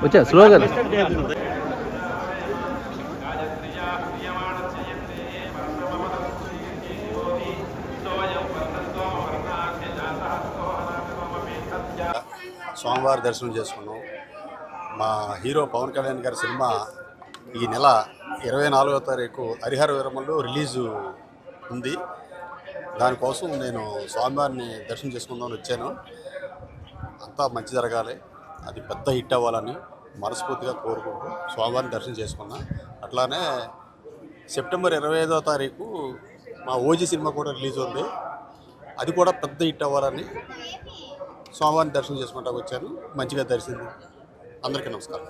వచ్చాను స్లోగా సోమవారం దర్శనం చేసుకున్నాం. మా హీరో పవన్ కళ్యాణ్ గారి సినిమా ఈ నెల 24వ తారీఖు హరిహర వీరమల్లో రిలీజు ఉంది. దానికోసం నేను స్వామివారిని దర్శనం చేసుకుందామని వచ్చాను. అంతా మంచి జరగాలి, అది పెద్ద హిట్ అవ్వాలని మనస్ఫూర్తిగా కోరుకుంటూ స్వామివారిని దర్శనం చేసుకున్నా. అట్లానే సెప్టెంబర్ 25వ తారీఖు మా ఓజీ సినిమా కూడా రిలీజ్ ఉంది. అది కూడా పెద్ద హిట్ అవ్వాలని స్వామివారిని దర్శనం చేసుకుంటా వచ్చాను. మంచిగా దర్శనం. అందరికీ నమస్కారం.